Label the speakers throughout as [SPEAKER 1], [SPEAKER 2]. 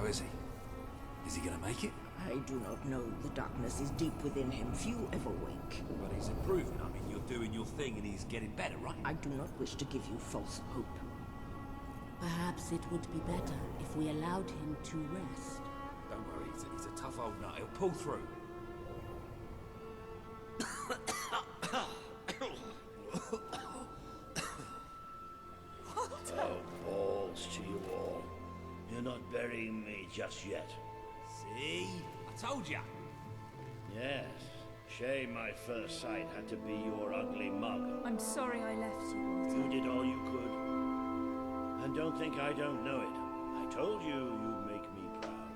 [SPEAKER 1] How is he? Is he gonna make it?
[SPEAKER 2] I do not know. The darkness is deep within him. Few ever wake.
[SPEAKER 1] But he's improving. I mean, you're doing your thing and he's getting better, right?
[SPEAKER 2] I do not wish to give you false hope.
[SPEAKER 3] Perhaps it would be better if we allowed him to rest.
[SPEAKER 1] Don't worry, he's a tough old nut. He'll pull through.
[SPEAKER 4] Oh, balls to you all. You're not burying me just yet.
[SPEAKER 1] See? I told ya.
[SPEAKER 4] Yes. Shame my first sight had to be your ugly mug.
[SPEAKER 5] I'm sorry I left you, Walter.
[SPEAKER 4] You did all you could. And don't think I don't know it. I told you you'd make me proud.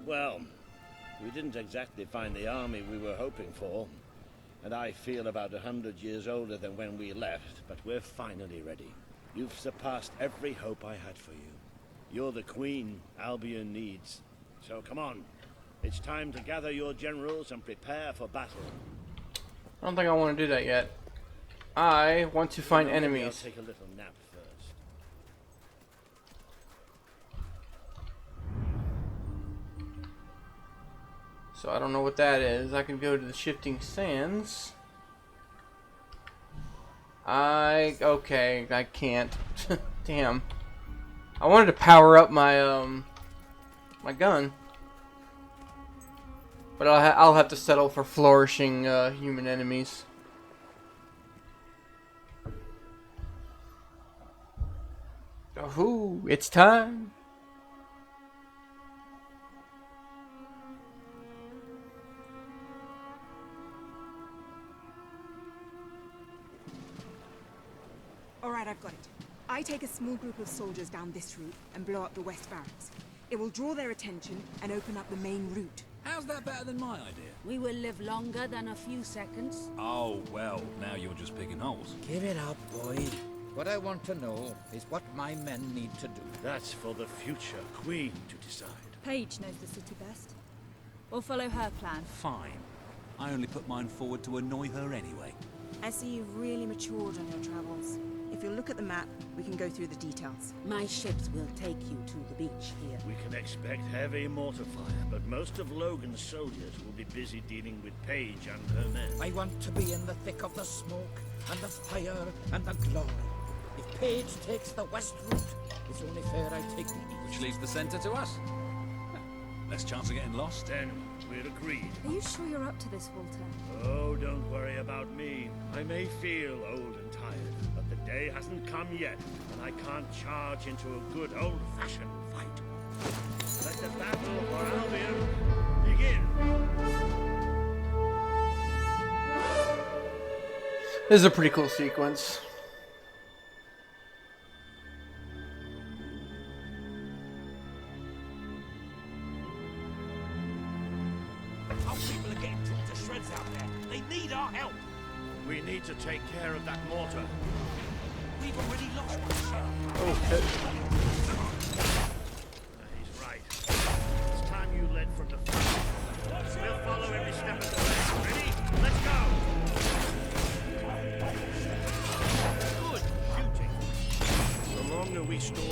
[SPEAKER 4] Well, we didn't exactly find the army we were hoping for. And I feel about 100 years older than when we left, but we're finally ready. You've surpassed every hope I had for you. You're the queen Albion needs. So come on. It's time to gather your generals and prepare for battle.
[SPEAKER 6] I don't think I want to do that yet. I want to find
[SPEAKER 4] Maybe
[SPEAKER 6] enemies.
[SPEAKER 4] I'll take a little nap first.
[SPEAKER 6] So I don't know what that is. I can go to the shifting sands. Okay, I can't. Damn. I wanted to power up my my gun, but I'll have to settle for flourishing human enemies. Oh, it's time.
[SPEAKER 5] All right, I've got it. I take a small group of soldiers down this route and blow up the west barracks. It will draw their attention and open up the main route.
[SPEAKER 1] How's that better than my idea?
[SPEAKER 3] We will live longer than a few seconds.
[SPEAKER 1] Oh, well, now you're just picking holes.
[SPEAKER 7] Give it up, boy. What I want to know is what my men need to do.
[SPEAKER 4] That's for the future queen to decide.
[SPEAKER 5] Paige knows the city best. We'll follow her plan.
[SPEAKER 1] Fine. I only put mine forward to annoy her anyway.
[SPEAKER 5] I see you've really matured on your travels. If you'll look at the map, we can go through the details.
[SPEAKER 3] My ships will take you to the beach here.
[SPEAKER 4] We can expect heavy mortar fire, but most of Logan's soldiers will be busy dealing with Paige and her men.
[SPEAKER 7] I want to be in the thick of the smoke, and the fire, and the glory. If Paige takes the west route, it's only fair I take the east.
[SPEAKER 1] Which leaves the centre to us. Less chance of getting lost.
[SPEAKER 4] Then we're agreed.
[SPEAKER 5] Are you sure you're up to this, Walter?
[SPEAKER 4] Oh, don't worry about me. I may feel old and tired, but the day hasn't come yet, and I can't charge into a good old-fashioned fight. Let the battle for Albion begin.
[SPEAKER 6] This is a pretty cool sequence.
[SPEAKER 4] Our people are getting torn to shreds out there. They need our help. We need to take care of that mortar. We've already lost one ship.
[SPEAKER 6] Okay.
[SPEAKER 4] He's right. It's time you led from the front. We'll follow every step of the way. Ready? Let's go! Good shooting. The longer we stall, the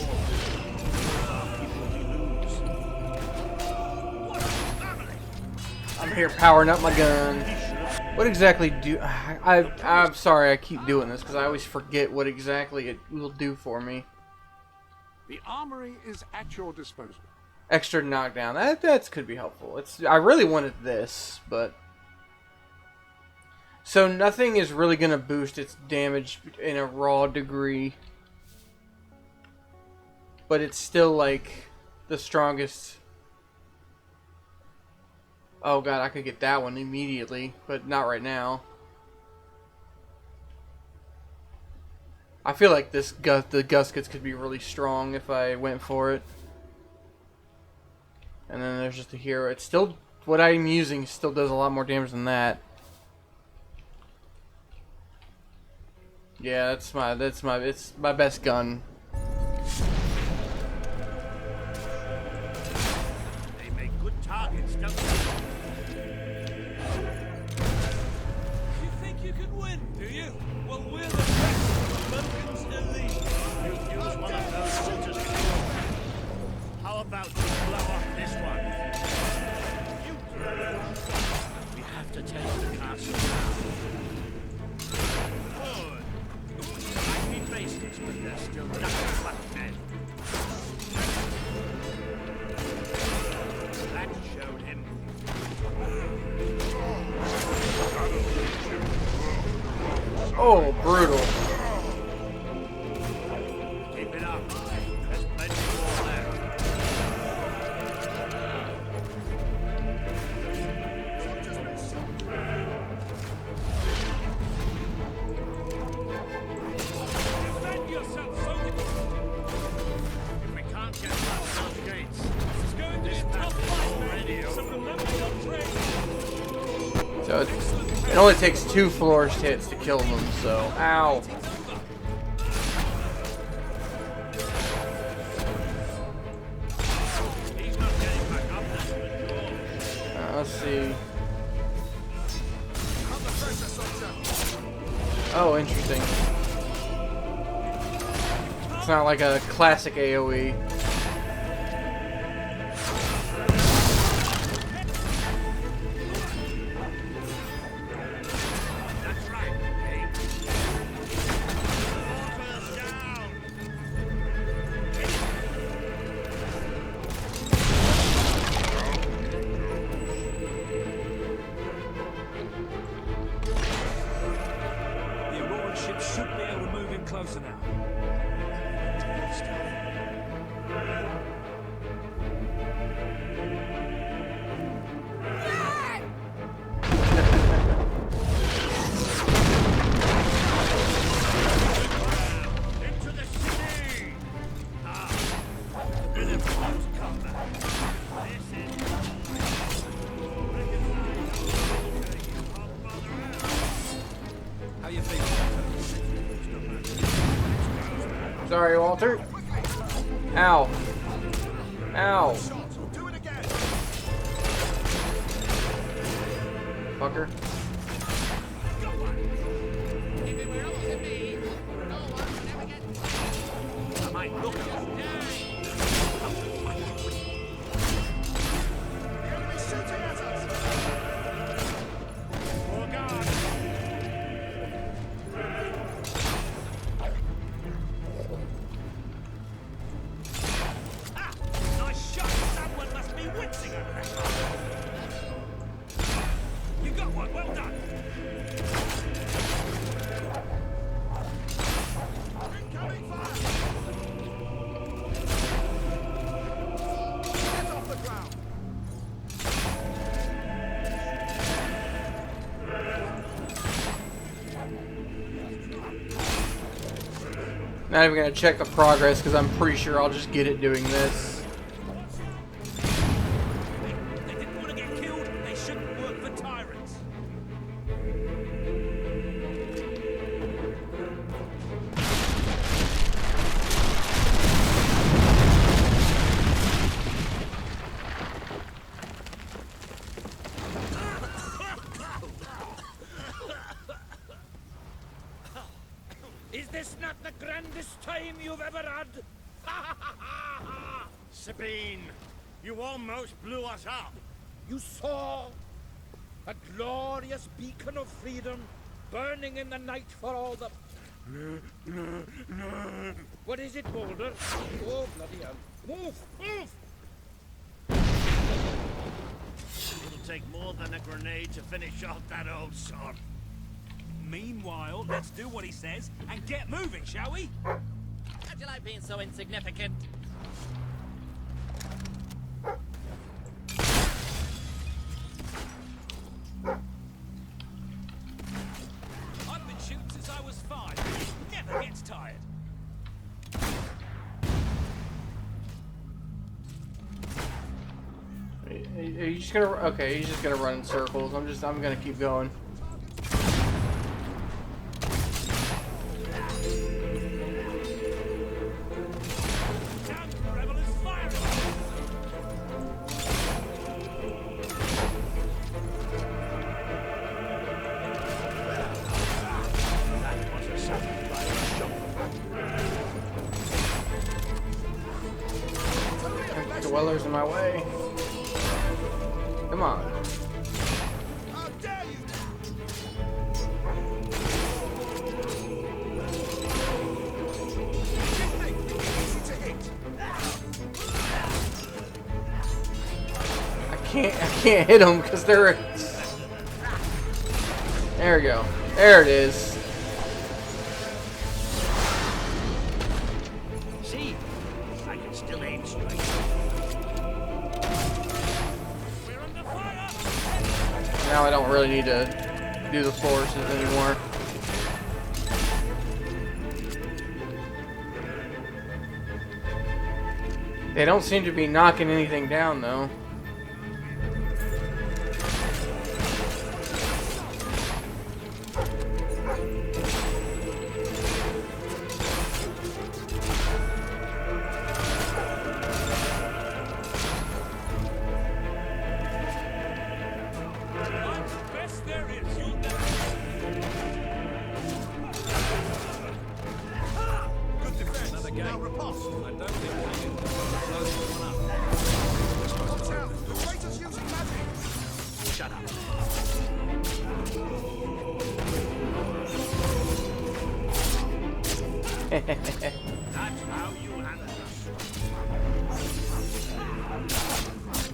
[SPEAKER 4] more people we lose. What a family!
[SPEAKER 6] I'm here powering up my gun. What exactly do I'm sorry I keep doing this because I always forget what exactly it will do for me.
[SPEAKER 8] The armory is at your disposal.
[SPEAKER 6] Extra knockdown. That could be helpful. I really wanted this, but so nothing is really gonna boost its damage in a raw degree, but it's still like the strongest. Oh god, I could get that one immediately, but not right now. I feel like the Guskets could be really strong if I went for it. And then there's just a hero. It's still, what I'm using still does a lot more damage than that. Yeah, it's my best gun.
[SPEAKER 4] They make good targets, don't they?
[SPEAKER 1] You think you can win, do you? Well, we're the best.
[SPEAKER 4] to take the castle now. Good. Might be faceless, but they're still nothing but men. That showed him.
[SPEAKER 6] Oh, brutal.
[SPEAKER 4] Keep it up. There's plenty more left. Defend yourself, soldier! If we can't get past those gates, it's going to be a tough fight, man. So remember your training.
[SPEAKER 6] So it only takes 2 floors hits to kill them, so ow.
[SPEAKER 4] He's not getting back up, that's for sure.
[SPEAKER 6] Let's see. Oh, interesting. It's not like a classic AoE.
[SPEAKER 4] That's right, Abe. Orpheus down!
[SPEAKER 1] The Auroran ship should be able to move in closer now.
[SPEAKER 4] Into the city! Ah, a bit of close combat. This is...
[SPEAKER 1] How you feeling?
[SPEAKER 6] Sorry, Walter. Ow. Ow. Fucker.
[SPEAKER 4] I might look More guard. Ah, nice shot. Someone must be wincing over that. You got one. Well done. Incoming fire. Get off the ground.
[SPEAKER 6] Not even gonna check the progress because I'm pretty sure I'll just get it doing this.
[SPEAKER 1] They didn't want to get killed. They shouldn't work for tyrants.
[SPEAKER 7] Is this not the grandest time you've ever had?
[SPEAKER 4] Sabine, you almost blew us up.
[SPEAKER 7] You saw a glorious beacon of freedom burning in the night for all the... What is it, Boulder? Oh, bloody hell. Move! Move!
[SPEAKER 4] It'll take more than a grenade to finish off that old sod.
[SPEAKER 1] Meanwhile, let's do what he says and get moving, shall we?
[SPEAKER 9] How'd you like being so insignificant?
[SPEAKER 1] I've been shooting since I was 5. He never gets tired.
[SPEAKER 6] Are you just gonna? Okay, he's just gonna run in circles. I'm gonna keep going.
[SPEAKER 1] Down, rebel is firing!
[SPEAKER 4] That was a satisfying shot.
[SPEAKER 6] Dwellers in my way. Come on.
[SPEAKER 4] How dare you
[SPEAKER 6] can't hit them because they're. There we go. There it is.
[SPEAKER 4] See, I can still aim straight.
[SPEAKER 1] We're under fire!
[SPEAKER 6] Now I don't really need to do the forces anymore. They don't seem to be knocking anything down, though.
[SPEAKER 1] Best there is, you'll never... Good defense. Another game. Now riposte. I don't think we can close one up.
[SPEAKER 8] Watch out! The traitor's using magic!
[SPEAKER 4] Shut up. That's how you handle us.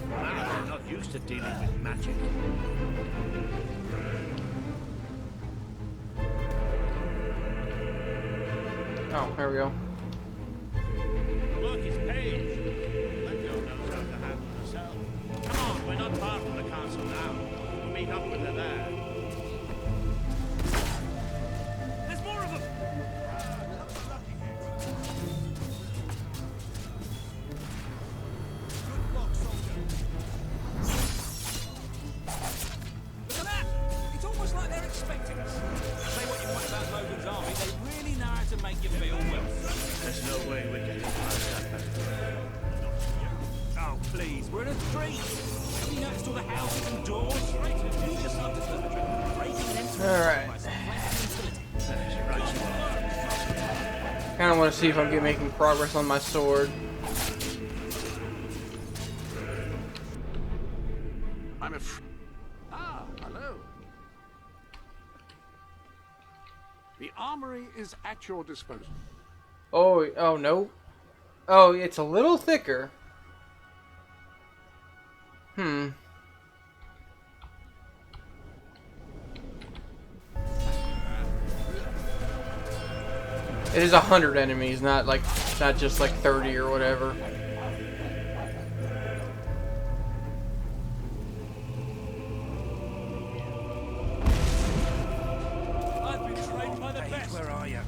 [SPEAKER 4] Wow, they're not used to dealing with magic.
[SPEAKER 6] Oh, there we go.
[SPEAKER 4] Look, it's Paige. That girl knows how to handle herself. Come on, we're not far from the castle now. We'll meet up with her there.
[SPEAKER 1] There's more of them! Look at that! It's almost like they're expecting us. Say what you want about Logan's army, they really know how to make you feel welcome.
[SPEAKER 4] There's no way we're getting past that barrier.
[SPEAKER 1] Oh, please, we're in a street. Have you noticed all the houses and doors? You just love this little trick. Breaking and entering.
[SPEAKER 6] Alright. Kind of want to see if I'm making progress on my sword.
[SPEAKER 8] I'm afraid. Ah, hello. The armory is at your disposal.
[SPEAKER 6] Oh no. Oh, it's a little thicker. It is 100 enemies, not just like 30 or whatever.
[SPEAKER 1] I've been trained by the best. Where are you?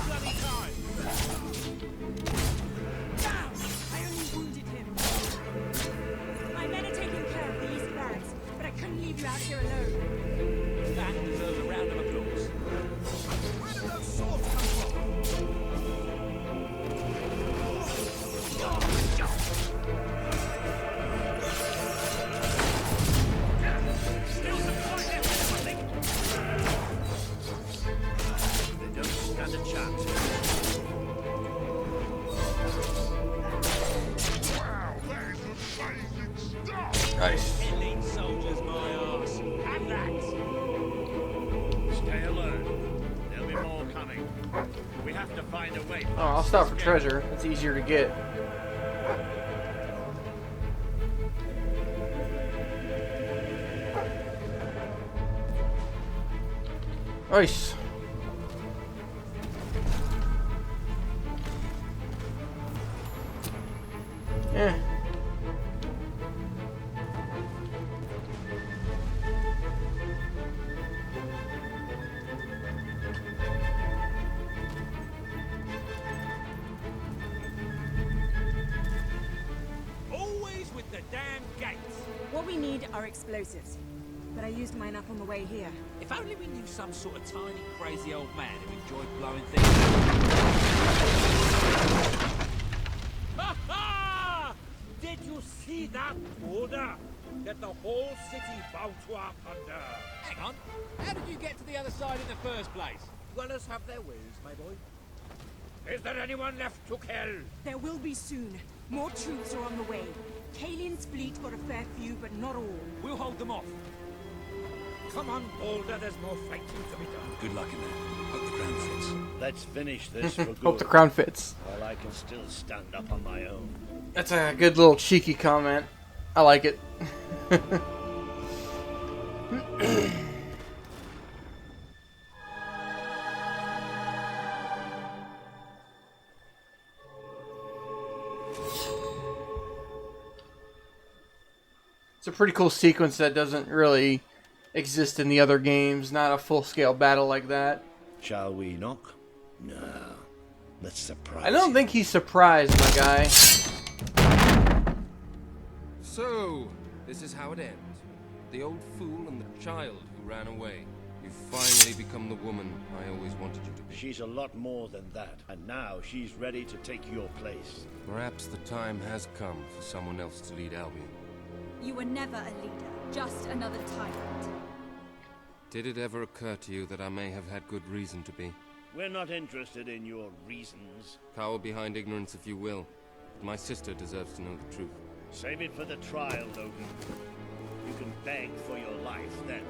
[SPEAKER 1] Bloody time!
[SPEAKER 5] I only wounded him. My men are taking care of the East Barracks, but I couldn't leave you out here alone.
[SPEAKER 1] That deserves a round of applause.
[SPEAKER 8] Where did those swords come from?
[SPEAKER 1] Still some fight left in them, I think.
[SPEAKER 4] They don't stand a chance.
[SPEAKER 8] Wow, that is amazing stuff!
[SPEAKER 6] Nice.
[SPEAKER 1] Elite soldiers, my arse. Have that.
[SPEAKER 4] Stay alert. There'll be more coming. We have to find a way.
[SPEAKER 6] Oh, I'll stop for treasure. It's easier to get. Nice. Yeah.
[SPEAKER 1] Always with the damn gates.
[SPEAKER 5] What we need are explosives. But I used mine up on the way here.
[SPEAKER 1] If only we knew some sort of tiny, crazy old man who enjoyed blowing things up. Ha ha! Did you see that order? That the whole city bowed to our thunder. Hang on. How did you get to the other side in the first place?
[SPEAKER 7] Dwellers have their ways, my boy.
[SPEAKER 1] Is there anyone left to kill?
[SPEAKER 5] There will be soon. More troops are on the way. Kalian's fleet got a fair few, but not all.
[SPEAKER 1] We'll hold them off. Come on, Boulder, there's more fighting to be done.
[SPEAKER 10] Good luck in that. Hope the crown fits.
[SPEAKER 4] Let's finish this for good.
[SPEAKER 6] Hope the crown fits.
[SPEAKER 4] While I can still stand up on my own.
[SPEAKER 6] That's a good little cheeky comment. I like it. It's a pretty cool sequence that doesn't really exist in the other games. Not a full-scale battle like that.
[SPEAKER 4] Shall we knock? No. Let's surprise
[SPEAKER 6] I don't think he's surprised, my guy.
[SPEAKER 11] So, this is how it ends. The old fool and the child who ran away. You've finally become the woman I always wanted you to be.
[SPEAKER 4] She's a lot more than that. And now she's ready to take your place.
[SPEAKER 11] Perhaps the time has come for someone else to lead Albion.
[SPEAKER 12] You were never a leader, just another tyrant.
[SPEAKER 11] Did it ever occur to you that I may have had good reason to be?
[SPEAKER 4] We're not interested in your reasons.
[SPEAKER 11] Cower behind ignorance if you will. My sister deserves to know the truth.
[SPEAKER 4] Save it for the trial, Logan. You can beg for your life then.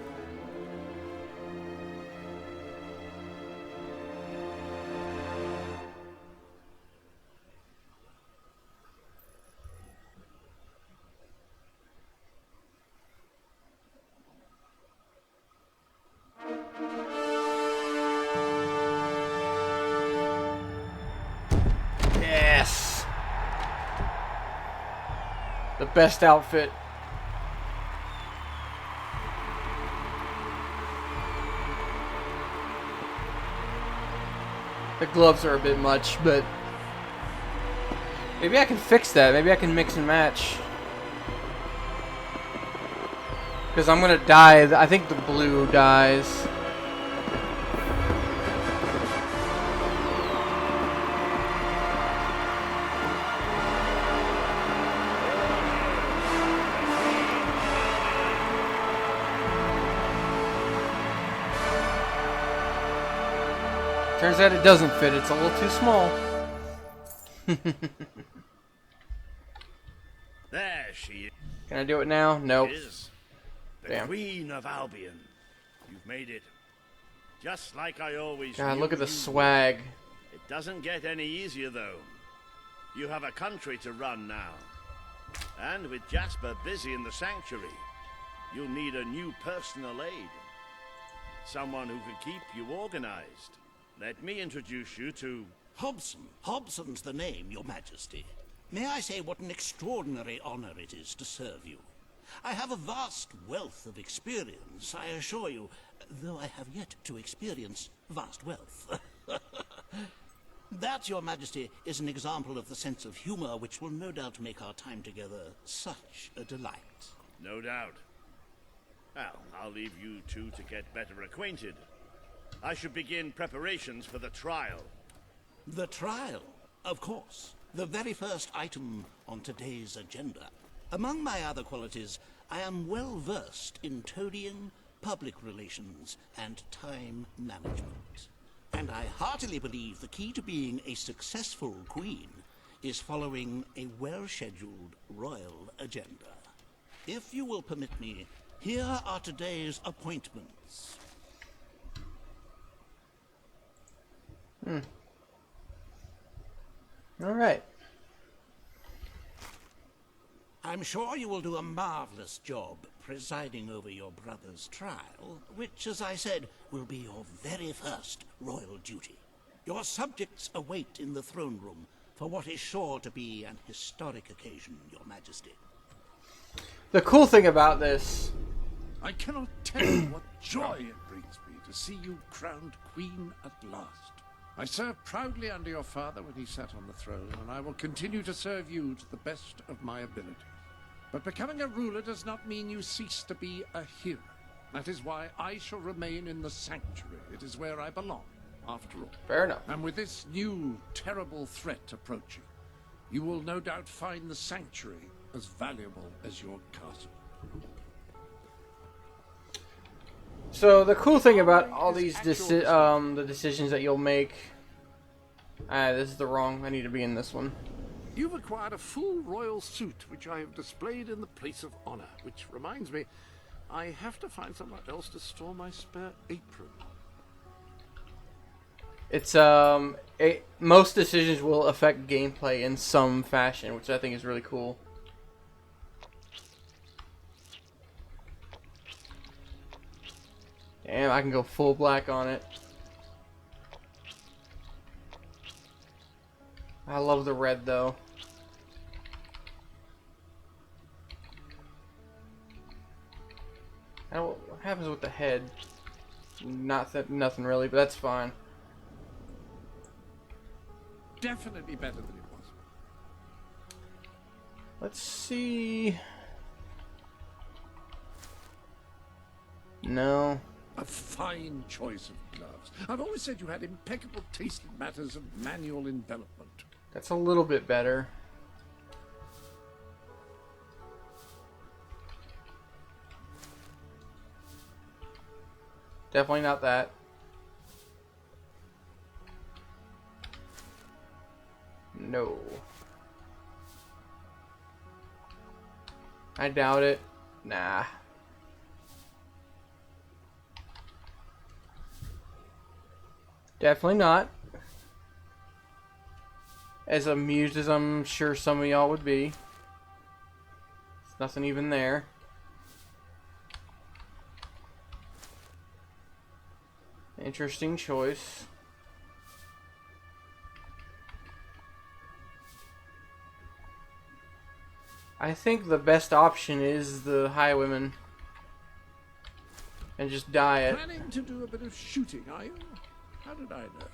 [SPEAKER 6] Yes! The best outfit. The gloves are a bit much, but maybe I can fix that. Maybe I can mix and match. Because I'm gonna die. I think the blue dies. Turns out it doesn't fit. It's a little too small.
[SPEAKER 4] There she is.
[SPEAKER 6] Can I do it now? Nope.
[SPEAKER 4] The
[SPEAKER 6] Damn.
[SPEAKER 4] Queen of Albion. You've made it. Just like I always
[SPEAKER 6] God,
[SPEAKER 4] knew
[SPEAKER 6] look at the
[SPEAKER 4] you
[SPEAKER 6] swag.
[SPEAKER 4] would. It doesn't get any easier, though. You have a country to run now. And with Jasper busy in the sanctuary, you'll need a new personal aide. Someone who can keep you organized. Let me introduce you to...
[SPEAKER 10] Hobson. Hobson's the name, Your Majesty. May I say what an extraordinary honor it is to serve you. I have a vast wealth of experience, I assure you, though I have yet to experience vast wealth. That, Your Majesty, is an example of the sense of humor which will no doubt make our time together such a delight.
[SPEAKER 4] No doubt. Well, I'll leave you two to get better acquainted. I should begin preparations for the trial.
[SPEAKER 10] The trial, of course. The very first item on today's agenda. Among my other qualities, I am well versed in toadying, public relations, and time management. And I heartily believe the key to being a successful queen is following a well-scheduled royal agenda. If you will permit me, here are today's appointments.
[SPEAKER 6] All right.
[SPEAKER 10] I'm sure you will do a marvelous job presiding over your brother's trial, which, as I said, will be your very first royal duty. Your subjects await in the throne room for what is sure to be an historic occasion, Your Majesty.
[SPEAKER 6] The cool thing about this...
[SPEAKER 8] I cannot tell you what joy it brings me to see you crowned queen at last. I served proudly under your father when he sat on the throne, and I will continue to serve you to the best of my ability. But becoming a ruler does not mean you cease to be a hero. That is why I shall remain in the sanctuary. It is where I belong, after all.
[SPEAKER 6] Fair enough.
[SPEAKER 8] And with this new, terrible threat approaching, you will no doubt find the sanctuary as valuable as your castle.
[SPEAKER 6] So the cool thing about all these the decisions that you'll make... this is the wrong... I need to be in this one.
[SPEAKER 8] You've acquired a full royal suit, which I have displayed in the place of honor. Which reminds me, I have to find somewhere else to store my spare apron.
[SPEAKER 6] It's most decisions will affect gameplay in some fashion, which I think is really cool. Damn, I can go full black on it. I love the red though. I don't, what happens with the head? Nothing really, but that's fine.
[SPEAKER 8] Definitely better than it was.
[SPEAKER 6] Let's see. No.
[SPEAKER 8] A fine choice of gloves. I've always said you had impeccable taste in matters of manual envelopment.
[SPEAKER 6] That's a little bit better. Definitely not that. No. I doubt it. Nah. Definitely not. As amused as I'm sure some of y'all would be. There's nothing even there. Interesting choice. I think the best option is the highwayman. And just dye it.
[SPEAKER 8] Planning to do a bit of shooting, are you? How did I know?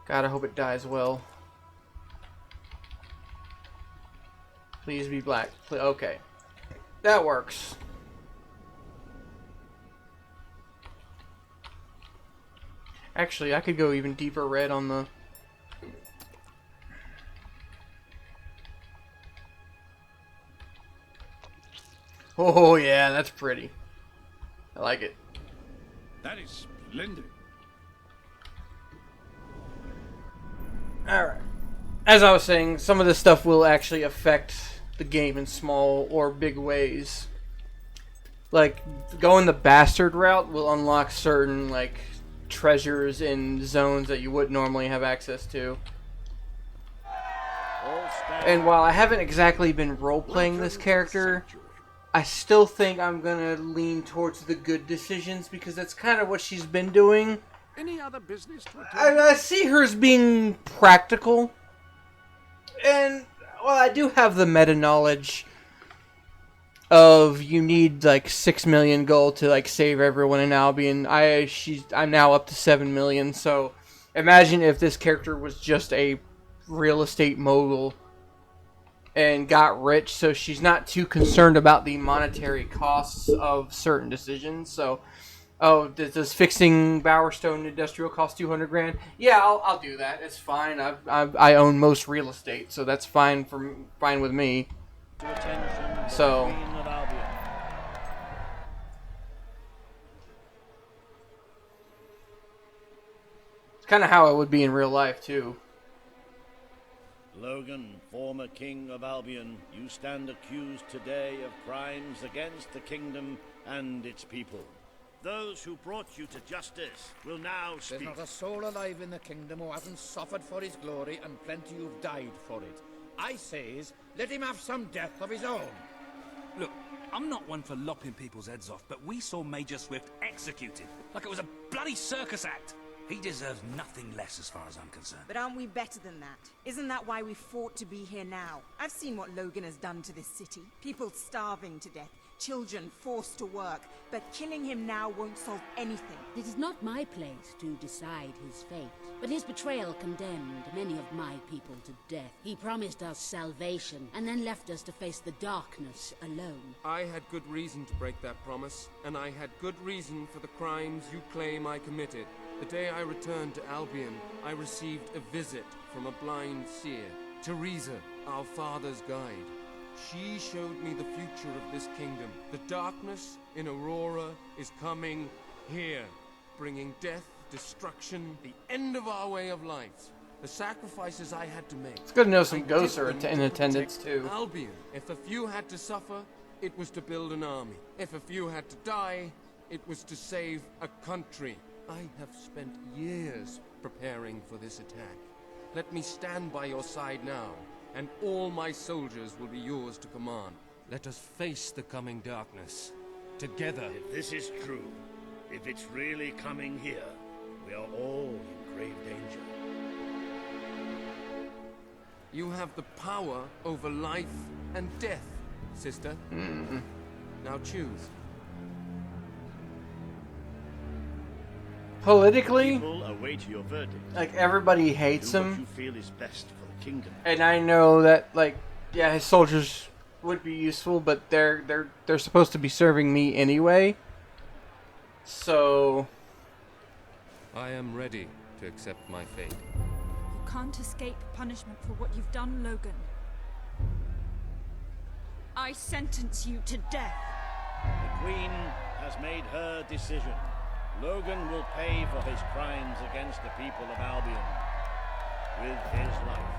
[SPEAKER 6] God, I hope it dies well. Please be black. Okay. That works. Actually, I could go even deeper red on the... Oh, yeah, that's pretty. I like it.
[SPEAKER 8] That is splendid.
[SPEAKER 6] Alright. As I was saying, some of this stuff will actually affect the game in small or big ways. Like, going the bastard route will unlock certain, like, treasures in zones that you wouldn't normally have access to. And while I haven't exactly been role-playing this character, I still think I'm gonna lean towards the good decisions because that's kind of what she's been doing.
[SPEAKER 8] Any other business to attend?
[SPEAKER 6] I see her as being practical. And, well, I do have the meta-knowledge of you need, like, 6 million gold to, like, save everyone in Albion. I'm now up to 7 million, so imagine if this character was just a real estate mogul and got rich, so she's not too concerned about the monetary costs of certain decisions. So, oh, does fixing Bowerstone Industrial cost 200 grand? Yeah, I'll do that. It's fine. I own most real estate, so that's fine with me. So, it's kind of how it would be in real life too.
[SPEAKER 4] Logan, former king of Albion, you stand accused today of crimes against the kingdom and its people. Those who brought you to justice will now speak.
[SPEAKER 7] There's not a soul alive in the kingdom who hasn't suffered for his glory, and plenty who've died for it. I says, let him have some death of his own.
[SPEAKER 13] Look, I'm not one for lopping people's heads off, but we saw Major Swift executed like it was a bloody circus act. He deserves nothing less as far as I'm concerned.
[SPEAKER 5] But aren't we better than that? Isn't that why we fought to be here now? I've seen what Logan has done to this city. People starving to death, children forced to work. But killing him now won't solve anything.
[SPEAKER 3] It is not my place to decide his fate, but his betrayal condemned many of my people to death. He promised us salvation, and then left us to face the darkness alone.
[SPEAKER 11] I had good reason to break that promise, and I had good reason for the crimes you claim I committed. The day I returned to Albion, I received a visit from a blind seer, Teresa, our father's guide. She showed me the future of this kingdom. The darkness in Aurora is coming here, bringing death, destruction, the end of our way of life. The sacrifices I had to make.
[SPEAKER 6] It's good to know some ghosts are in attendance too.
[SPEAKER 11] Albion. If a few had to suffer, it was to build an army. If a few had to die, it was to save a country. I have spent years preparing for this attack. Let me stand by your side now, and all my soldiers will be yours to command. Let us face the coming darkness, together.
[SPEAKER 4] If this is true, if it's really coming here, we are all in grave danger.
[SPEAKER 11] You have the power over life and death, sister. Now choose.
[SPEAKER 6] Politically,
[SPEAKER 4] People await your verdict.
[SPEAKER 6] like, everybody hates
[SPEAKER 4] Do what
[SPEAKER 6] him.
[SPEAKER 4] you feel is best for the kingdom.
[SPEAKER 6] And I know that, like, yeah, his soldiers would be useful, but they're supposed to be serving me anyway. So
[SPEAKER 11] I am ready to accept my fate.
[SPEAKER 12] You can't escape punishment for what you've done, Logan. I sentence you to death.
[SPEAKER 4] The Queen has made her decision. Logan will pay for his crimes against the people of Albion with his life.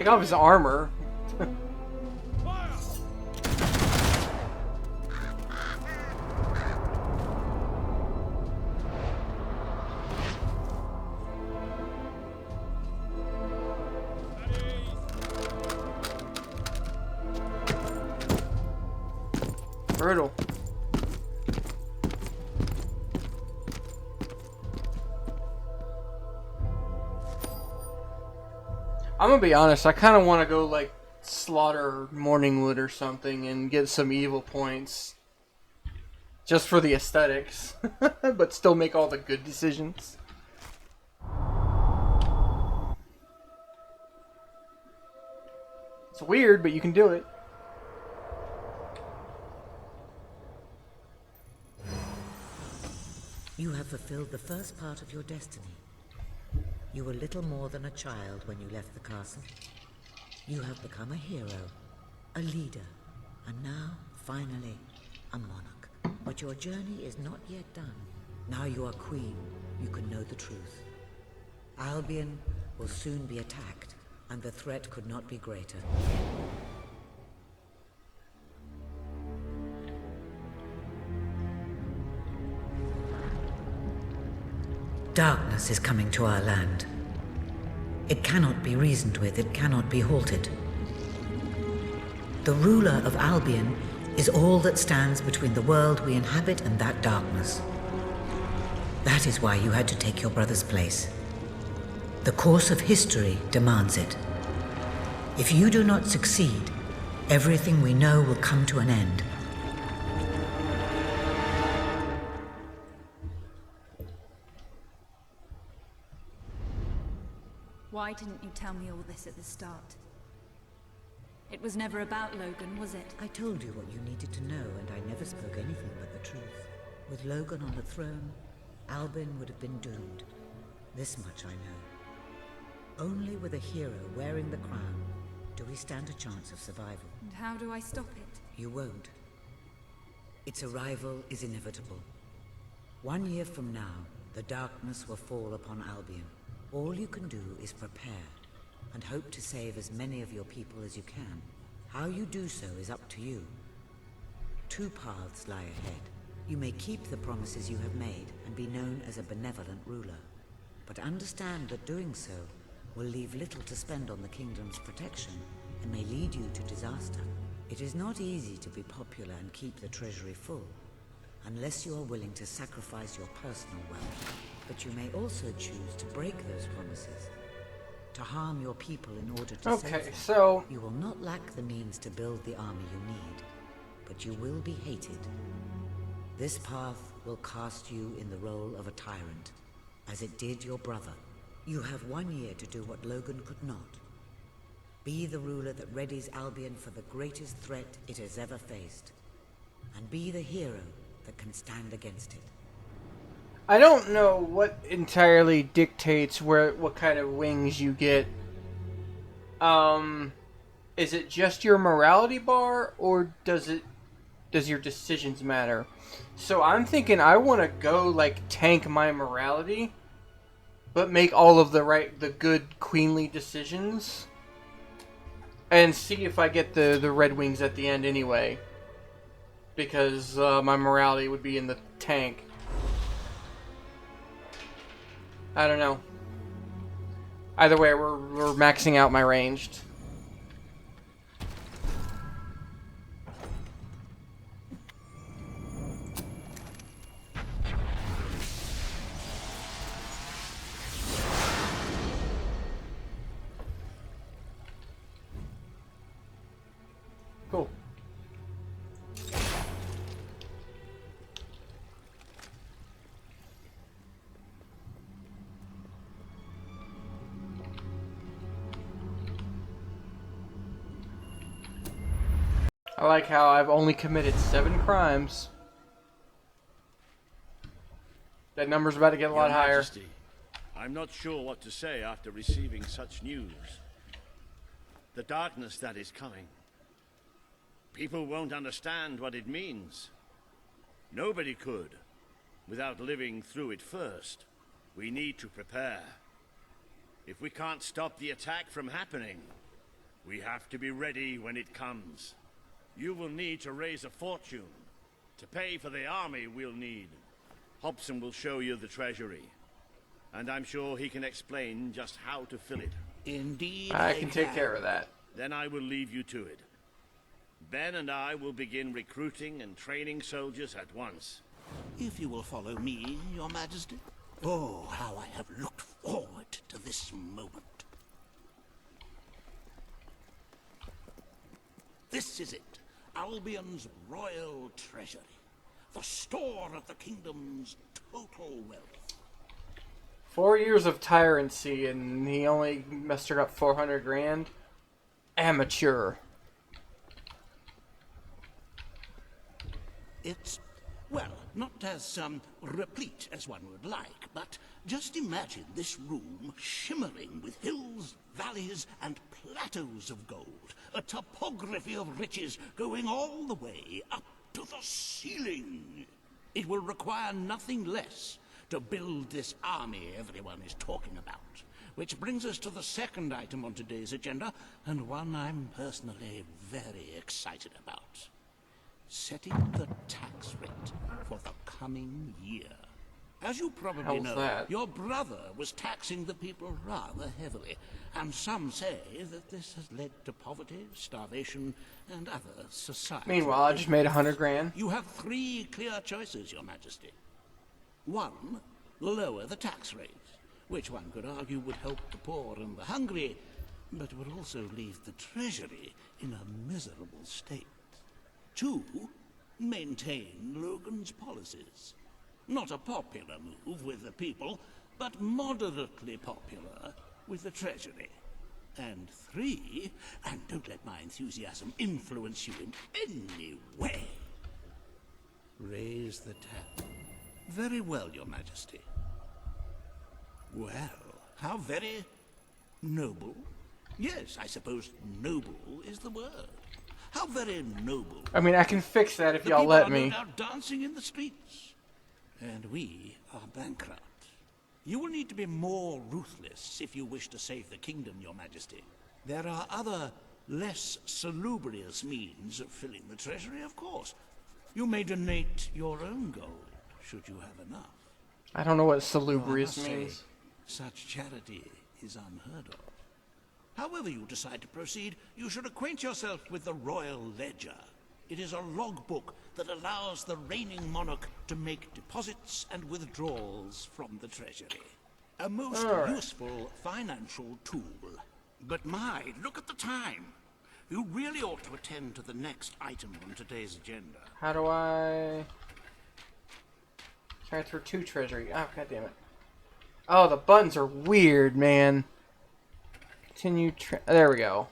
[SPEAKER 6] take off his armor. Brutal. I'm gonna be honest, I kind of want to go, like, slaughter Morningwood or something and get some evil points. Just for the aesthetics. But still make all the good decisions. It's weird, but you can do it.
[SPEAKER 14] You have fulfilled the first part of your destiny. You were little more than a child when you left the castle. You have become a hero, a leader, and now, finally, a monarch. But your journey is not yet done. Now you are queen, you can know the truth. Albion will soon be attacked, and the threat could not be greater. Darkness is coming to our land. It cannot be reasoned with, it cannot be halted. The ruler of Albion is all that stands between the world we inhabit and that darkness. That is why you had to take your brother's place. The course of history demands it. If you do not succeed, everything we know will come to an end.
[SPEAKER 12] Why didn't you tell me all this at the start? It was never about Logan, was it?
[SPEAKER 14] I told you what you needed to know, and I never spoke anything but the truth. With Logan on the throne, Albion would have been doomed. This much I know. Only with a hero wearing the crown do we stand a chance of survival.
[SPEAKER 12] And how do I stop it?
[SPEAKER 14] You won't. Its arrival is inevitable. 1 year from now, the darkness will fall upon Albion. All you can do is prepare, and hope to save as many of your people as you can. How you do so is up to you. 2 paths lie ahead. You may keep the promises you have made, and be known as a benevolent ruler. But understand that doing so will leave little to spend on the kingdom's protection, and may lead you to disaster. It is not easy to be popular and keep the treasury full, unless you are willing to sacrifice your personal wealth. But you may also choose to break those promises, to harm your people in order to save them.
[SPEAKER 6] Okay, so
[SPEAKER 14] You will not lack the means to build the army you need, but you will be hated. This path will cast you in the role of a tyrant, as it did your brother. You have 1 year to do what Logan could not. Be the ruler that readies Albion for the greatest threat it has ever faced. and be the hero that can stand against it.
[SPEAKER 6] I don't know what entirely dictates what kind of wings you get. Is it just your morality bar, or does your decisions matter? So I'm thinking I want to go like tank my morality, but make all of the good queenly decisions, and see if I get the red wings at the end anyway. Because my morality would be in the tank. I don't know. Either way, we're maxing out my ranged. Cool. I like how I've only committed 7 crimes. That number's about to get a lot higher.
[SPEAKER 4] Majesty, I'm not sure what to say after receiving such news. The darkness that is coming. People won't understand what it means. Nobody could, without living through it first. We need to prepare. If we can't stop the attack from happening, we have to be ready when it comes. You will need to raise a fortune to pay for the army we'll need. Hobson will show you the treasury, and I'm sure he can explain just how to fill it.
[SPEAKER 10] Indeed,
[SPEAKER 6] I can take care of that.
[SPEAKER 4] Then I will leave you to it. Ben and I will begin recruiting and training soldiers at once.
[SPEAKER 10] If you will follow me, Your Majesty. Oh, how I have looked forward to this moment. This is it, Albion's royal treasury, the store of the kingdom's total wealth.
[SPEAKER 6] 4 years of tyrancy, and he only mustered up 400 grand. Amateur.
[SPEAKER 10] It's, well, not as replete as one would like, but just imagine this room shimmering with hills, valleys, and plateaus of gold. A topography of riches going all the way up to the ceiling. It will require nothing less to build this army everyone is talking about. Which brings us to the second item on today's agenda, and one I'm personally very excited about. Setting the tax rate for the coming year. As you probably know, your brother was taxing the people rather heavily, and some say that this has led to poverty, starvation, and other societal...
[SPEAKER 6] Meanwhile, I just made 100 grand.
[SPEAKER 10] You have 3 clear choices, Your Majesty. 1, lower the tax rate, which one could argue would help the poor and the hungry, but would also leave the treasury in a miserable state. 2, maintain Logan's policies. Not a popular move with the people, but moderately popular with the treasury. And 3, and don't let my enthusiasm influence you in any way, raise the tax. Very well, Your Majesty. Well, how very noble. Yes, I suppose noble is the word. How very noble.
[SPEAKER 6] I mean, I can fix that if y'all let me.
[SPEAKER 10] The people are no doubt dancing in the streets. And we are bankrupt. You will need to be more ruthless if you wish to save the kingdom, Your Majesty. There are other, less salubrious means of filling the treasury, of course. You may donate your own gold, should you have enough.
[SPEAKER 6] I don't know what salubrious means.
[SPEAKER 10] Such charity is unheard of. However you decide to proceed, you should acquaint yourself with the Royal Ledger. It is a logbook that allows the reigning monarch to make deposits and withdrawals from the treasury. A most useful financial tool. But my, look at the time. You really ought to attend to the next item on today's agenda.
[SPEAKER 6] How do I... transfer to treasury? Oh, god damn it. Oh, the buttons are weird, man. Continue... there we go.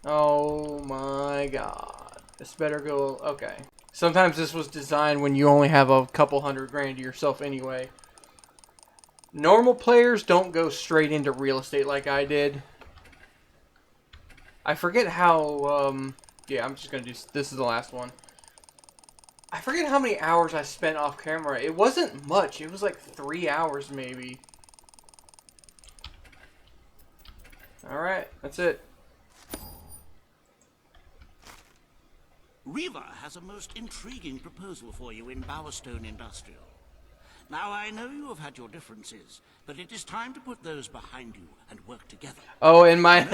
[SPEAKER 6] Oh my god. This better go... Okay. Sometimes this was designed when you only have a couple $100,000 to yourself anyway. Normal players don't go straight into real estate like I did. I forget how... yeah, I'm just going to do... This is the last one. I forget how many hours I spent off camera. It wasn't much. It was like 3 hours maybe. Alright, that's it.
[SPEAKER 10] Riva has a most intriguing proposal for you in Bowerstone Industrial. Now, I know you have had your differences, but it is time to put those behind you and work together.
[SPEAKER 6] Oh, and my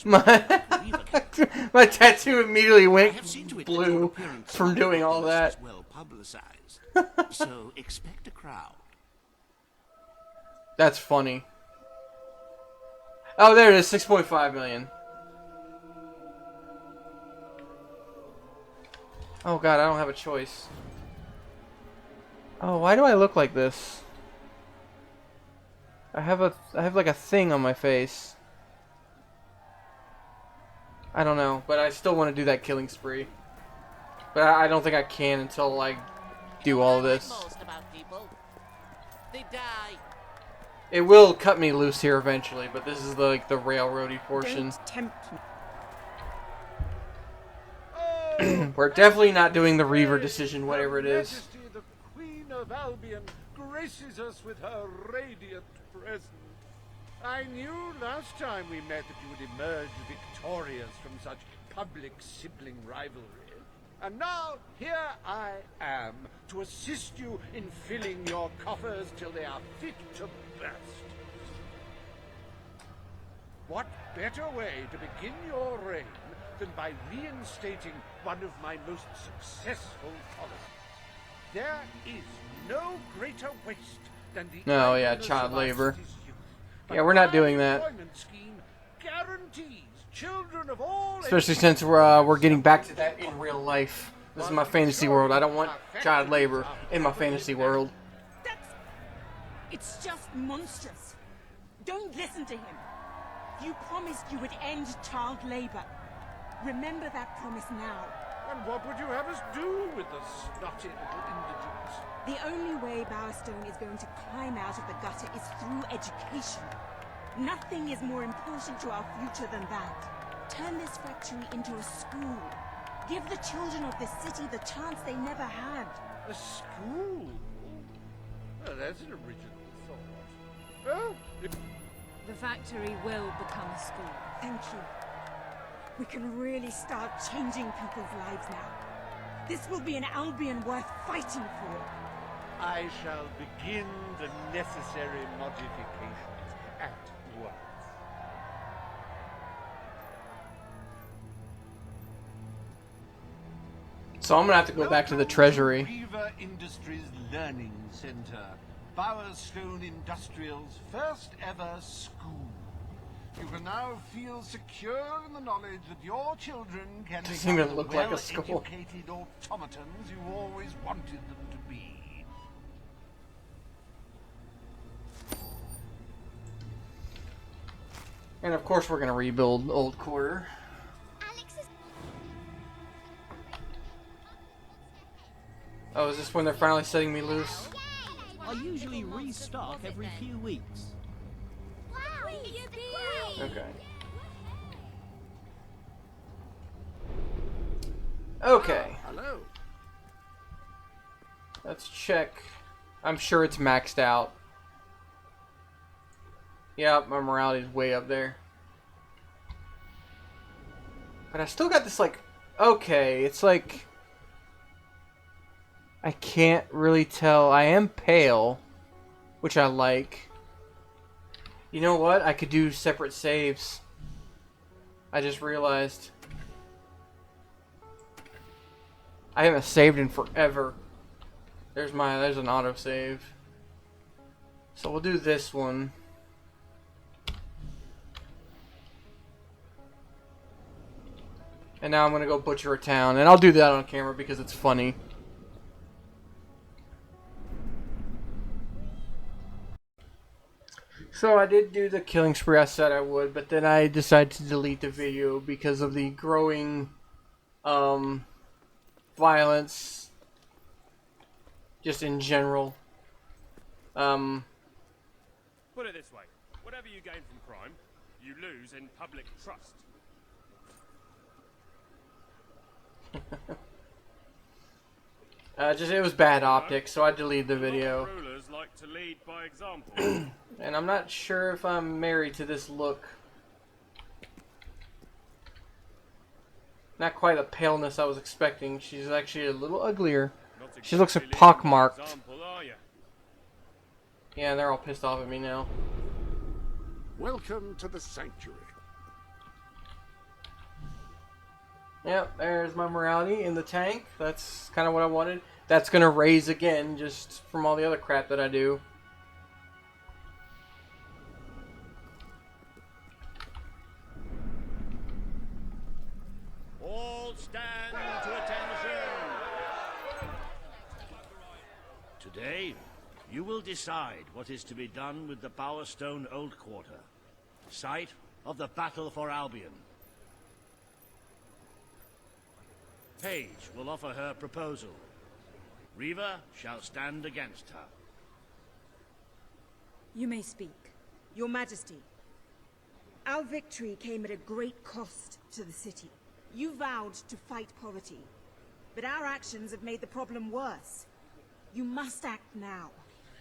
[SPEAKER 6] my tattoo immediately went blue from doing all that.
[SPEAKER 10] Well publicized, so expect a crowd.
[SPEAKER 6] That's funny. Oh, there it is, 6.5 million. Oh god, I don't have a choice. Oh, why do I look like this? I have like a thing on my face. I don't know, but I still want to do that killing spree. But I don't think I can until I do all this.
[SPEAKER 9] They die.
[SPEAKER 6] It will cut me loose here eventually, but this is like the railroady portion.
[SPEAKER 5] Don't tempt me.
[SPEAKER 6] We're definitely not doing the Reaver decision, whatever it is.
[SPEAKER 8] Majesty, the Queen of Albion graces us with her radiant presence. I knew last time we met that you would emerge victorious from such public sibling rivalry. And now, here I am, to assist you in filling your coffers till they are fit to burst. What better way to begin your reign than by reinstating one of my most successful policies? There is no greater waste than the
[SPEAKER 6] No, yeah,
[SPEAKER 8] idleness
[SPEAKER 6] child
[SPEAKER 8] of our
[SPEAKER 6] labor.
[SPEAKER 8] city's youth.
[SPEAKER 6] Yeah, we're not doing
[SPEAKER 8] My
[SPEAKER 6] that.
[SPEAKER 8] employment scheme guarantees children of all
[SPEAKER 6] Especially since we're getting back to that in real life. This is my fantasy world. I don't want child labor in my fantasy world.
[SPEAKER 5] It's just monstrous. Don't listen to him. You promised you would end child labor. Remember that promise now.
[SPEAKER 8] And what would you have us do with the snotty little indigents?
[SPEAKER 5] The only way Bowerstone is going to climb out of the gutter is through education. Nothing is more important to our future than that. Turn this factory into a school. Give the children of this city the chance they never had.
[SPEAKER 8] A school? Well, that's an original thought. Well,
[SPEAKER 12] The factory will become a school.
[SPEAKER 5] Thank you. We can really start changing people's lives now. This will be an Albion worth fighting for.
[SPEAKER 8] I shall begin the necessary modifications at once.
[SPEAKER 6] So I'm gonna have to go back to the treasury.
[SPEAKER 8] Reaver Industries Learning Center, Bowerstone Industrial's first ever school. You can now feel secure in the knowledge that your children can
[SPEAKER 6] Doesn't
[SPEAKER 8] become
[SPEAKER 6] even
[SPEAKER 8] the
[SPEAKER 6] look like a school.
[SPEAKER 8] well-educated automatons you always wanted them to be.
[SPEAKER 6] And of course we're gonna rebuild Old Quarter. Oh, is this when they're finally setting me loose?
[SPEAKER 15] I usually restock every few weeks.
[SPEAKER 6] Okay. Okay.
[SPEAKER 8] Hello.
[SPEAKER 6] Let's check. I'm sure it's maxed out. Yep, my morality is way up there. But I still got this, like... Okay, it's like... I can't really tell. I am pale, which I like. You know what? I could do separate saves. I just realized. I haven't saved in forever. There's an autosave. So we'll do this one. And now I'm gonna go butcher a town, and I'll do that on camera because it's funny. So I did do the killing spree I said I would, but then I decided to delete the video because of the growing violence, just in general.
[SPEAKER 16] Put it this way, whatever you gain from crime, you lose in public trust.
[SPEAKER 6] It was bad optics, so I deleted the video.
[SPEAKER 16] Rulers like to lead by example.
[SPEAKER 6] And I'm not sure if I'm married to this look. Not quite the paleness I was expecting. She's actually a little uglier. She looks pockmarked. Yeah, they're all pissed off at me now.
[SPEAKER 8] Welcome to the sanctuary.
[SPEAKER 6] Yep, there's my morality in the tank. That's kind of what I wanted. That's gonna raise again, just from all the other crap that I do.
[SPEAKER 4] All stand to attention. Today, you will decide what is to be done with the Bowerstone Old Quarter, site of the Battle for Albion. Paige will offer her proposal. Reva shall stand against her.
[SPEAKER 12] You may speak.
[SPEAKER 5] Your Majesty, our victory came at a great cost to the city. You vowed to fight poverty, but our actions have made the problem worse. You must act now.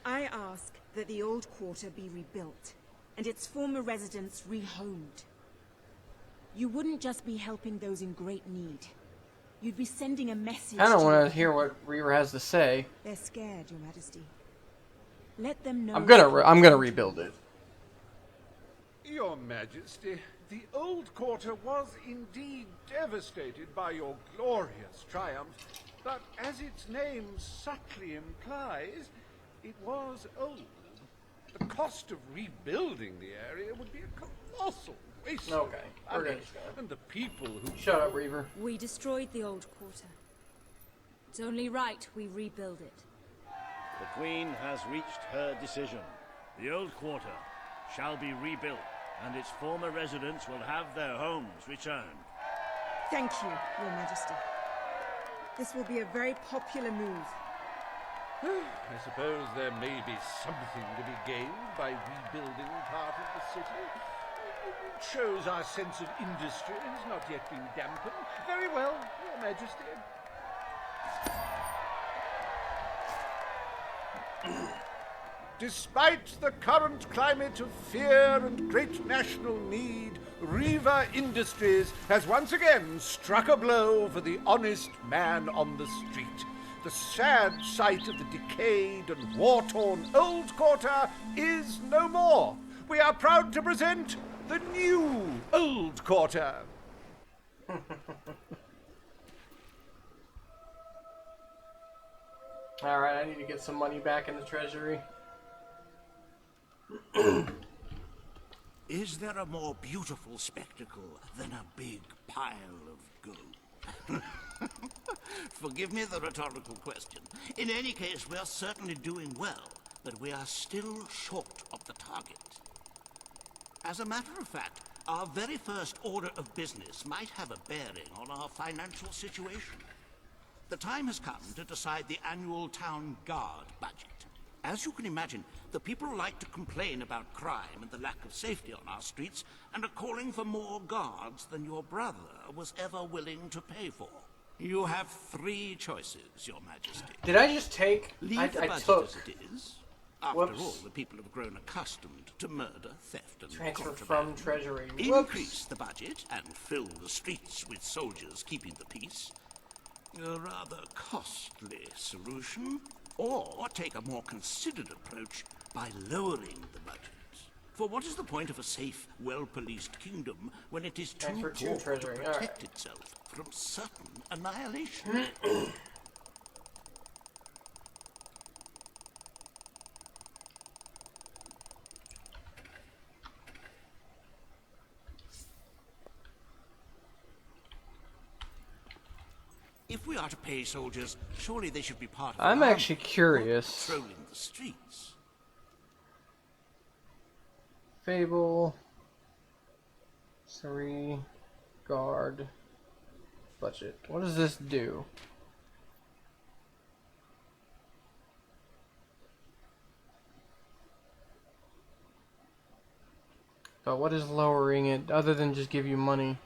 [SPEAKER 5] I ask that the old quarter be rebuilt, and its former residents rehomed. You wouldn't just be helping those in great need. You'd be sending a message.
[SPEAKER 6] I don't want to hear what Reaver has to say.
[SPEAKER 5] They're scared, Your Majesty. Let them know.
[SPEAKER 6] I'm gonna rebuild it.
[SPEAKER 8] Your Majesty, the old quarter was indeed devastated by your glorious triumph, but as its name subtly implies, it was old. The cost of rebuilding the area would be a colossal waste.
[SPEAKER 6] Okay, we're gonna
[SPEAKER 8] and the people who...
[SPEAKER 6] Shut up, Reaver.
[SPEAKER 12] We destroyed the old quarter. It's only right we rebuild it.
[SPEAKER 4] The Queen has reached her decision. The old quarter shall be rebuilt, and its former residents will have their homes returned.
[SPEAKER 5] Thank you, Your Majesty. This will be a very popular move.
[SPEAKER 8] I suppose there may be something to be gained by rebuilding part of the city. It shows our sense of industry has not yet been dampened. Very well, Your Majesty. Despite the current climate of fear and great national need, Reva Industries has once again struck a blow for the honest man on the street. The sad sight of the decayed and war-torn old quarter is no more. We are proud to present the new old quarter.
[SPEAKER 6] Alright, I need to get some money back in the treasury.
[SPEAKER 10] Is there a more beautiful spectacle than a big pile of gold? Forgive me the rhetorical question. In any case, we are certainly doing well, but we are still short of the target. As a matter of fact, our very first order of business might have a bearing on our financial situation. The time has come to decide the annual town guard budget. As you can imagine, the people like to complain about crime and the lack of safety on our streets, and are calling for more guards than your brother was ever willing to pay for. You have three choices, Your Majesty.
[SPEAKER 6] Did I just take?
[SPEAKER 10] Leave the budget as it is. After all, the people have grown accustomed to murder, theft, and
[SPEAKER 6] Transfer
[SPEAKER 10] contraband.
[SPEAKER 6] from treasury.
[SPEAKER 10] Increase the budget and fill the streets with soldiers keeping the peace. A rather costly solution. Or take a more considered approach by lowering the budget. For what is the point of a safe, well-policed kingdom when it is too poor to protect itself from certain annihilation? If we are to pay soldiers, surely they should be part of
[SPEAKER 6] I'm
[SPEAKER 10] our
[SPEAKER 6] actually curious.
[SPEAKER 10] patrolling the streets.
[SPEAKER 6] Fable. 3. Guard. budget. What does this do? But what is lowering it other than just give you money?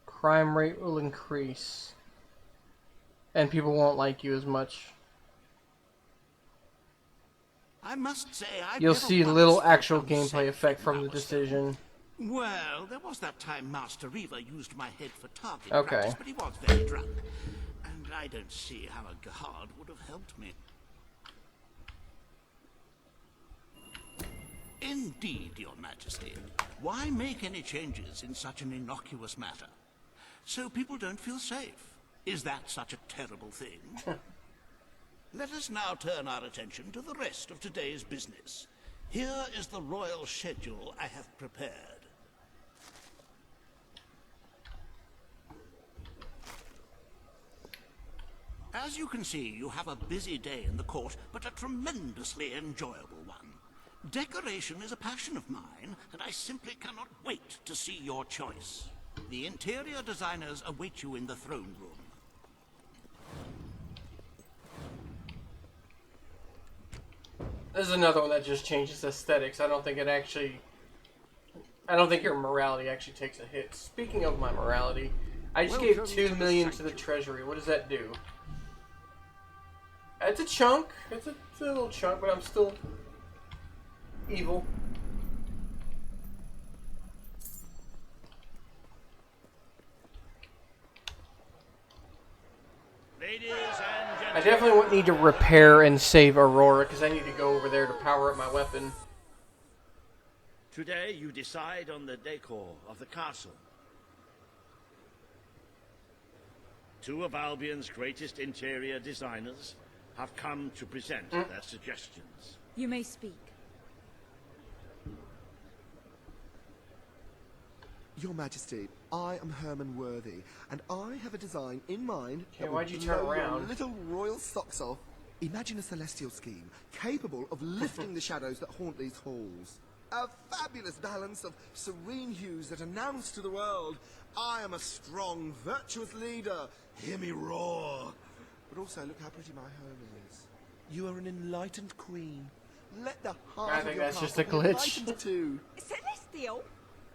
[SPEAKER 6] Crime rate will increase. And people won't like you as much.
[SPEAKER 10] I must say,
[SPEAKER 6] You'll see little actual gameplay effect from the decision.
[SPEAKER 10] Well, there was that time Master Reaver used my head for target
[SPEAKER 6] Okay.
[SPEAKER 10] practice, but he was very drunk. And I don't see how a guard would have helped me. Indeed, Your Majesty. Why make any changes in such an innocuous matter? So people don't feel safe. Is that such a terrible thing? Let us now turn our attention to the rest of today's business. Here is the royal schedule I have prepared. As you can see, you have a busy day in the court, but a tremendously enjoyable one. Decoration is a passion of mine, and I simply cannot wait to see your choice. The interior designers await you in the throne room.
[SPEAKER 6] This is another one that just changes aesthetics. I don't think your morality actually takes a hit. Speaking of my morality, I just gave 2 million to the treasury. What does that do? It's a chunk. It's a little chunk, but I'm still evil.
[SPEAKER 4] Ladies and gentlemen,
[SPEAKER 6] I definitely would need to repair and save Aurora because I need to go over there to power up my weapon.
[SPEAKER 4] today you decide on the decor of the castle. Two of Albion's greatest interior designers have come to present their suggestions.
[SPEAKER 12] You may speak.
[SPEAKER 17] Your Majesty, I am Herman Worthy, and I have a design in mind
[SPEAKER 6] Okay,
[SPEAKER 17] that
[SPEAKER 6] why'd
[SPEAKER 17] will
[SPEAKER 6] you turn
[SPEAKER 17] blow your
[SPEAKER 6] around?
[SPEAKER 17] little royal socks off. Imagine a celestial scheme capable of lifting the shadows that haunt these halls. A fabulous balance of serene hues that announce to the world, I am a strong, virtuous leader. Hear me roar. But also, look how pretty my home is. You are an enlightened queen. Let the heart
[SPEAKER 6] I
[SPEAKER 17] of
[SPEAKER 6] think
[SPEAKER 17] your
[SPEAKER 6] that's just
[SPEAKER 17] castle
[SPEAKER 6] a
[SPEAKER 17] be
[SPEAKER 6] glitch.
[SPEAKER 17] enlightened too.
[SPEAKER 5] Celestial?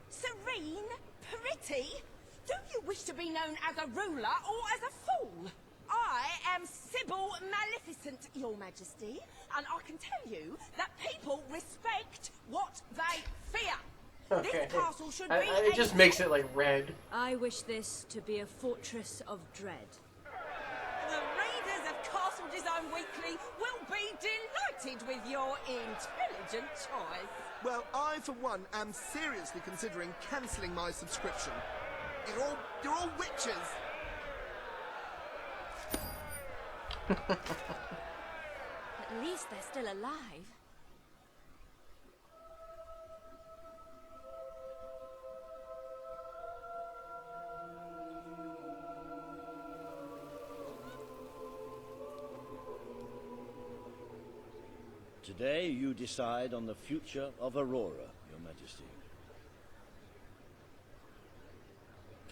[SPEAKER 5] Serene? Pretty? Do you wish to be known as a ruler or as a fool? I am Sybil Maleficent, Your Majesty, and I can tell you that people respect what they fear.
[SPEAKER 6] Okay.
[SPEAKER 5] This castle should be
[SPEAKER 6] It just makes it like red.
[SPEAKER 12] I wish this to be a fortress of dread.
[SPEAKER 5] The readers of Castle Design Weekly will be delighted with your intelligent choice.
[SPEAKER 17] Well, I, for one, am seriously considering cancelling my subscription. You're all witches!
[SPEAKER 12] At least they're still alive.
[SPEAKER 4] Today you decide on the future of Aurora, Your Majesty.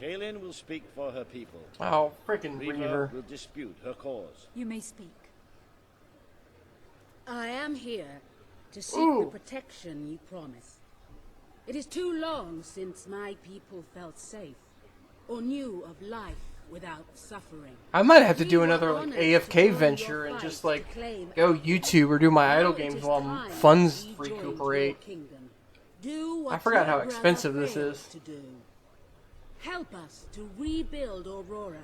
[SPEAKER 4] Kaelin will speak for her people.
[SPEAKER 6] Oh, freaking
[SPEAKER 4] Reaver
[SPEAKER 6] Reaver.
[SPEAKER 4] will dispute her cause.
[SPEAKER 12] You may speak.
[SPEAKER 3] I am here to seek
[SPEAKER 6] Ooh.
[SPEAKER 3] the protection you promised. It is too long since my people felt safe or knew of life without suffering.
[SPEAKER 6] I might have to
[SPEAKER 3] We
[SPEAKER 6] do
[SPEAKER 3] were
[SPEAKER 6] another like
[SPEAKER 3] honored
[SPEAKER 6] AFK
[SPEAKER 3] to join your
[SPEAKER 6] venture and
[SPEAKER 3] fight
[SPEAKER 6] just
[SPEAKER 3] to
[SPEAKER 6] like
[SPEAKER 3] claim
[SPEAKER 6] go
[SPEAKER 3] Albion.
[SPEAKER 6] YouTube or do my
[SPEAKER 3] Now
[SPEAKER 6] idle
[SPEAKER 3] it
[SPEAKER 6] games
[SPEAKER 3] is
[SPEAKER 6] while
[SPEAKER 3] time
[SPEAKER 6] funds
[SPEAKER 3] we joined
[SPEAKER 6] recuperate.
[SPEAKER 3] your kingdom. Do what
[SPEAKER 6] I forgot
[SPEAKER 3] your
[SPEAKER 6] how expensive
[SPEAKER 3] brother
[SPEAKER 6] this
[SPEAKER 3] failed
[SPEAKER 6] is.
[SPEAKER 3] to do. Help us to rebuild Aurora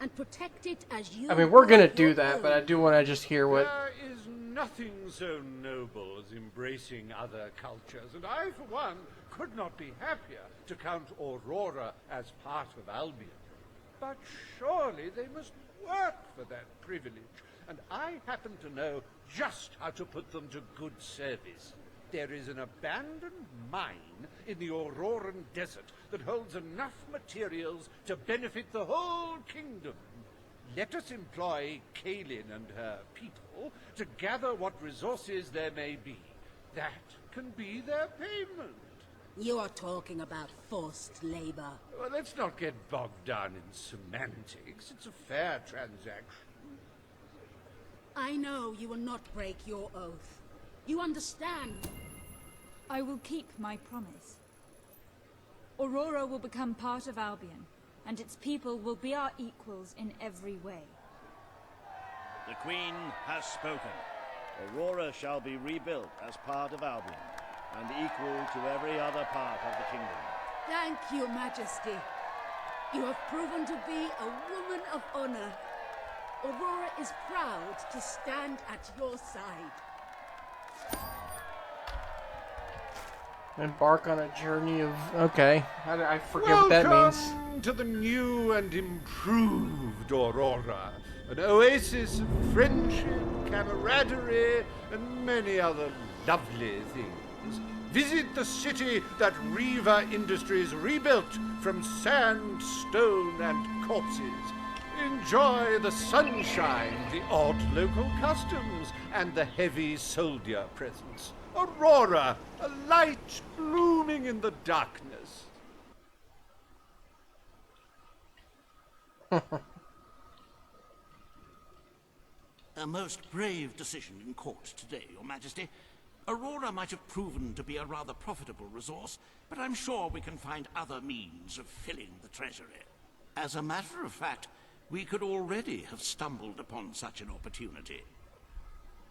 [SPEAKER 3] and protect it as you
[SPEAKER 6] I mean, we're gonna
[SPEAKER 3] want
[SPEAKER 6] do
[SPEAKER 3] your
[SPEAKER 6] that,
[SPEAKER 3] own.
[SPEAKER 6] but I do want to just hear what.
[SPEAKER 1] There is nothing so noble as embracing other cultures, and I, for one, could not be happier to count Aurora as part of Albion. But surely they must work for that privilege, and I happen to know just how to put them to good service. There is an abandoned mine in the Auroran desert that holds enough materials to benefit the whole kingdom. Let us employ Kaelin and her people to gather what resources there may be. That can be their payment.
[SPEAKER 3] You are talking about forced labor.
[SPEAKER 8] Well, let's not get bogged down in semantics. It's a fair transaction.
[SPEAKER 3] I know you will not break your oath. You understand?
[SPEAKER 12] I will keep my promise. Aurora will become part of Albion, and its people will be our equals in every way.
[SPEAKER 4] The Queen has spoken. Aurora shall be rebuilt as part of Albion, and equal to every other part of the kingdom.
[SPEAKER 3] Thank you, Majesty. You have proven to be a woman of honor. Aurora is proud to stand at your side.
[SPEAKER 6] Embark on a journey of... Okay. I forget what that means.
[SPEAKER 8] Welcome to the new and improved Aurora. An oasis of friendship, camaraderie, and many other lovely things. Visit the city that Reaver Industries rebuilt from sand, stone, and corpses. Enjoy the sunshine, the odd local customs, and the heavy soldier presence. Aurora, a light blooming in the darkness.
[SPEAKER 10] A most brave decision in court today, Your Majesty. Aurora might have proven to be a rather profitable resource, but I'm sure we can find other means of filling the treasury. As a matter of fact, we could already have stumbled upon such an opportunity.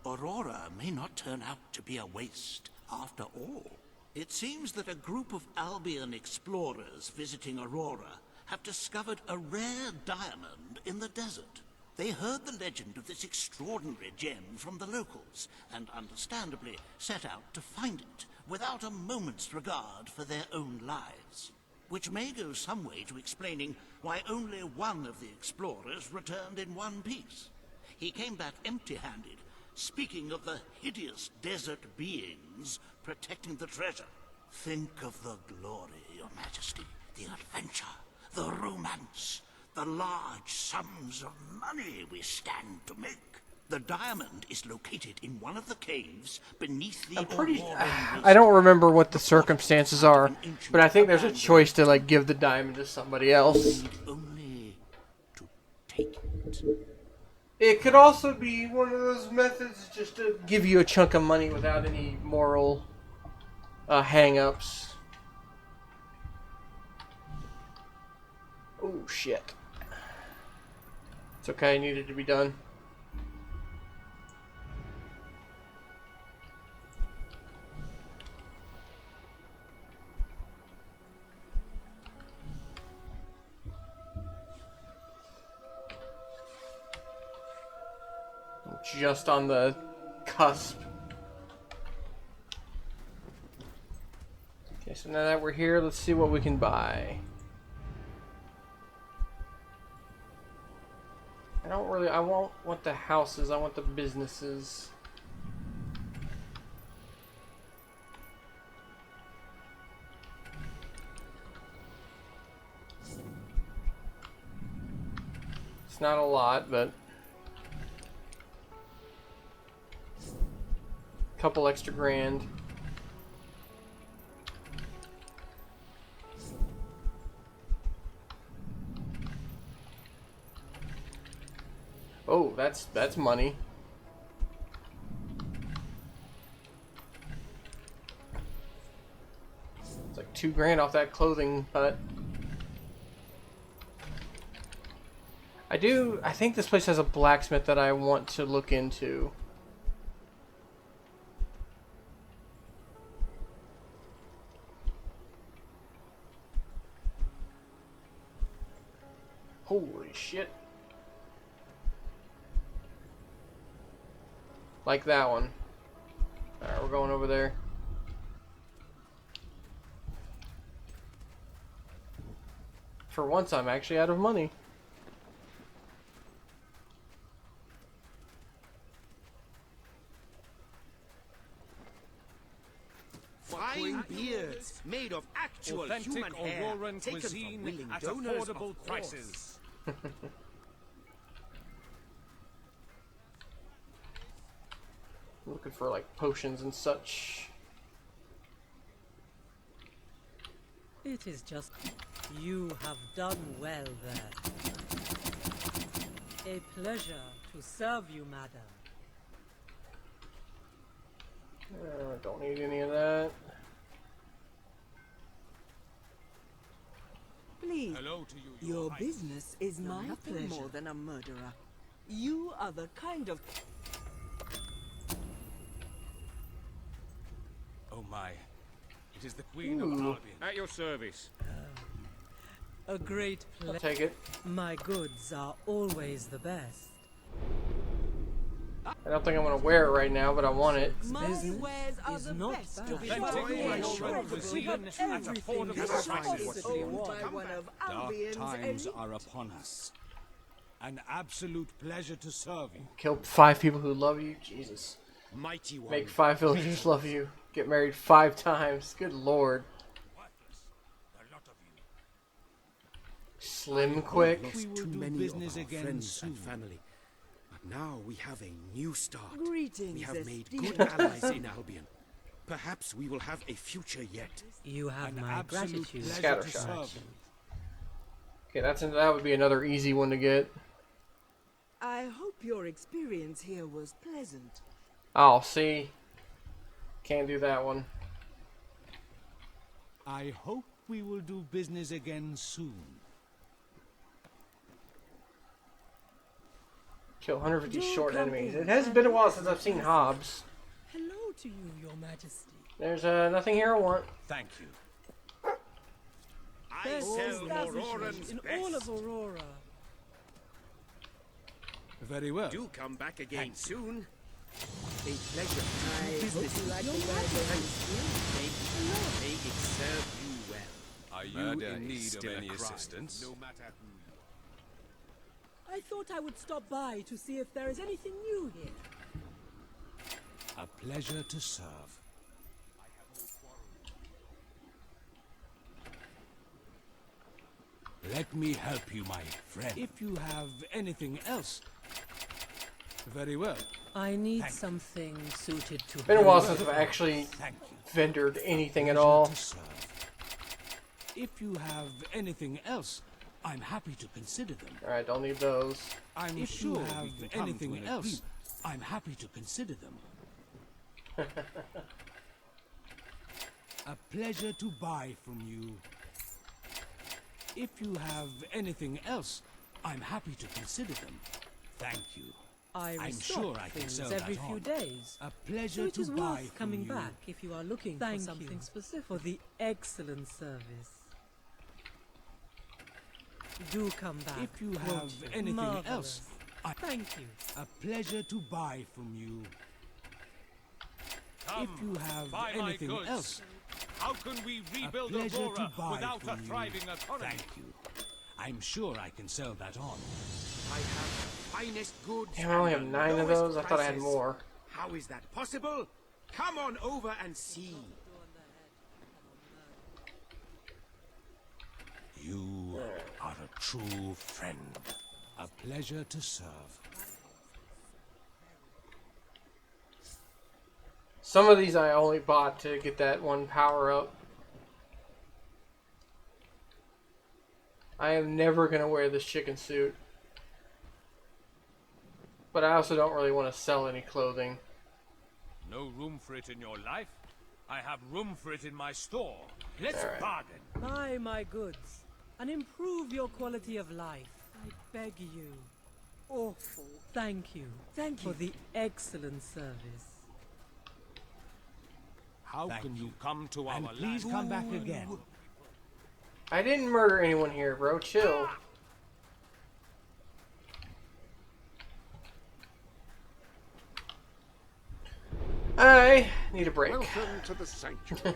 [SPEAKER 10] Aurora may not turn out to be a waste after all. It seems that a group of Albion explorers visiting Aurora have discovered a rare diamond in the desert. They heard the legend of this extraordinary gem from the locals, and understandably set out to find it, without a moment's regard for their own lives. Which may go some way to explaining why only one of the explorers returned in one piece. He came back empty-handed, speaking of the hideous desert beings protecting the treasure. Think of the glory, Your Majesty, the adventure, the romance, the large sums of money we stand to make. The diamond is located in one of the caves beneath the
[SPEAKER 6] I don't remember what the circumstances are, but I think there's a choice to like give the diamond to somebody else.
[SPEAKER 10] Only to take it.
[SPEAKER 6] It could also be one of those methods just to give you a chunk of money without any moral hang-ups. Oh shit. It's okay, it needed to be done. Just on the cusp. Okay, so now that we're here, let's see what we can buy. I won't want the houses, I want the businesses. It's not a lot, but a couple extra grand. Oh, that's money. It's like $2 grand off that clothing hut. I think this place has a blacksmith that I want to look into. Holy shit. Like that one. Alright, we're going over there. For once, I'm actually out of money.
[SPEAKER 1] Fine beards made of actual
[SPEAKER 16] Authentic
[SPEAKER 1] human hair,
[SPEAKER 16] Auroran
[SPEAKER 1] taken
[SPEAKER 16] cuisine
[SPEAKER 1] from willing
[SPEAKER 16] at
[SPEAKER 1] donors,
[SPEAKER 16] affordable
[SPEAKER 1] of
[SPEAKER 16] prices.
[SPEAKER 6] Looking for like potions and such.
[SPEAKER 18] It is just... You have done well there. A pleasure to serve you, madam.
[SPEAKER 6] Don't need any of that.
[SPEAKER 2] Please,
[SPEAKER 16] Hello to you,
[SPEAKER 2] your
[SPEAKER 16] Highness.
[SPEAKER 2] business is my
[SPEAKER 18] nothing
[SPEAKER 2] pleasure.
[SPEAKER 18] more
[SPEAKER 2] Than a murderer. You are the kind of...
[SPEAKER 16] Oh my. It is the Queen of
[SPEAKER 6] Ooh.
[SPEAKER 16] Albion. At your service.
[SPEAKER 18] A great
[SPEAKER 6] I'll
[SPEAKER 18] pleasure.
[SPEAKER 6] take it.
[SPEAKER 18] My goods are always the best.
[SPEAKER 6] I don't think I'm gonna wear it right now, but I want it.
[SPEAKER 2] My
[SPEAKER 18] Business
[SPEAKER 2] wares are
[SPEAKER 18] is
[SPEAKER 2] the
[SPEAKER 18] not
[SPEAKER 2] best.
[SPEAKER 18] bad.
[SPEAKER 2] You'll be
[SPEAKER 16] Plenty
[SPEAKER 2] finding
[SPEAKER 16] more
[SPEAKER 2] it
[SPEAKER 16] on your road
[SPEAKER 2] incredible.
[SPEAKER 16] to
[SPEAKER 2] We have
[SPEAKER 16] Zealand at
[SPEAKER 2] everything
[SPEAKER 16] affordable
[SPEAKER 2] this
[SPEAKER 16] prices.
[SPEAKER 2] shop is owned by one of Albion's
[SPEAKER 19] times
[SPEAKER 2] elite.
[SPEAKER 19] are upon us. An absolute pleasure to serve you.
[SPEAKER 6] Kill 5 people who love you. Jesus.
[SPEAKER 19] Mighty one.
[SPEAKER 6] Make 5 villagers love you. Get married 5 times. Good lord. Slim quick.
[SPEAKER 19] We will do business again soon. Family. But now we have a new start.
[SPEAKER 2] Greetings,
[SPEAKER 19] We have made
[SPEAKER 2] esteemed
[SPEAKER 19] good allies in Albion. Perhaps we will have a future yet.
[SPEAKER 18] You have
[SPEAKER 19] An
[SPEAKER 18] my
[SPEAKER 19] absolute
[SPEAKER 18] gratitude.
[SPEAKER 19] pleasure to
[SPEAKER 6] Scattershot.
[SPEAKER 19] serve you.
[SPEAKER 6] Okay, that would be another easy one to get.
[SPEAKER 2] I hope your experience here was pleasant.
[SPEAKER 6] Oh, see. Can't do that one.
[SPEAKER 19] I hope we will do business again soon.
[SPEAKER 6] Kill 150 short enemies. It has been a while since I've seen Hobbs.
[SPEAKER 18] Hello to you, your majesty.
[SPEAKER 6] There's nothing here I want.
[SPEAKER 19] Thank you.
[SPEAKER 16] I
[SPEAKER 18] Best
[SPEAKER 16] sell
[SPEAKER 18] establishment
[SPEAKER 16] Auroran's
[SPEAKER 18] in
[SPEAKER 16] best.
[SPEAKER 18] all of Aurora.
[SPEAKER 19] Very well.
[SPEAKER 16] Do come back again soon.
[SPEAKER 19] A pleasure.
[SPEAKER 2] I hope you like the
[SPEAKER 16] May it serve you well.
[SPEAKER 11] Are you
[SPEAKER 16] Murder
[SPEAKER 11] in
[SPEAKER 16] is
[SPEAKER 11] need of
[SPEAKER 16] still a
[SPEAKER 11] any
[SPEAKER 16] crime,
[SPEAKER 11] assistance?
[SPEAKER 16] No matter who.
[SPEAKER 18] I thought I would stop by to see if there is anything new here.
[SPEAKER 19] A pleasure to serve. Let me help you, my friend. If you have anything else, very well.
[SPEAKER 18] I need something suited to...
[SPEAKER 6] Been a while since I've actually vendored anything at all.
[SPEAKER 19] If you have anything else, I'm happy to consider them.
[SPEAKER 6] Alright, don't need those.
[SPEAKER 19] I'm if sure you have anything else, I'm happy to consider them. A pleasure to buy from you. If you have anything else, I'm happy to consider them. Thank you.
[SPEAKER 18] I
[SPEAKER 19] I'm
[SPEAKER 18] restock
[SPEAKER 19] sure I can
[SPEAKER 18] things
[SPEAKER 19] sell
[SPEAKER 18] every
[SPEAKER 19] that
[SPEAKER 18] few
[SPEAKER 19] on.
[SPEAKER 18] days.
[SPEAKER 19] A pleasure
[SPEAKER 18] So it
[SPEAKER 19] to
[SPEAKER 18] is
[SPEAKER 19] buy
[SPEAKER 18] worth
[SPEAKER 19] from
[SPEAKER 18] coming
[SPEAKER 19] you.
[SPEAKER 18] back if you are looking for something specific for the excellent service. Do come back.
[SPEAKER 19] If you have
[SPEAKER 18] won't you?
[SPEAKER 19] anything
[SPEAKER 18] Marvelous.
[SPEAKER 19] else,
[SPEAKER 18] Thank you.
[SPEAKER 19] A pleasure to buy from you.
[SPEAKER 16] Come,
[SPEAKER 19] if you have
[SPEAKER 16] buy my
[SPEAKER 19] anything
[SPEAKER 16] goods.
[SPEAKER 19] else,
[SPEAKER 16] How can we rebuild
[SPEAKER 19] a pleasure
[SPEAKER 16] Aurora
[SPEAKER 19] to buy
[SPEAKER 16] without a
[SPEAKER 19] from you.
[SPEAKER 16] thriving economy?
[SPEAKER 19] Thank you. I'm sure I can sell that on.
[SPEAKER 16] I have the finest goods.
[SPEAKER 6] Damn, I only have
[SPEAKER 16] and the
[SPEAKER 6] 9 of
[SPEAKER 16] lowest
[SPEAKER 6] those. I thought I had
[SPEAKER 16] prices.
[SPEAKER 6] more.
[SPEAKER 16] How is that possible? Come on over and see.
[SPEAKER 19] You are a true friend. A pleasure to serve.
[SPEAKER 6] Some of these I only bought to get that one power up. I am never going to wear this chicken suit. But I also don't really want to sell any clothing.
[SPEAKER 16] No room for it in your life? I have room for it in my store. Let's
[SPEAKER 6] Alright.
[SPEAKER 16] bargain.
[SPEAKER 18] Buy my goods and improve your quality of life. I beg you. Awful. Thank you. Thank you for the excellent service.
[SPEAKER 16] How can you come to
[SPEAKER 19] And
[SPEAKER 16] our
[SPEAKER 19] please
[SPEAKER 16] land?
[SPEAKER 19] come back again.
[SPEAKER 6] I didn't murder anyone here, bro. Chill. I need a break.
[SPEAKER 8] Welcome to the sanctuary.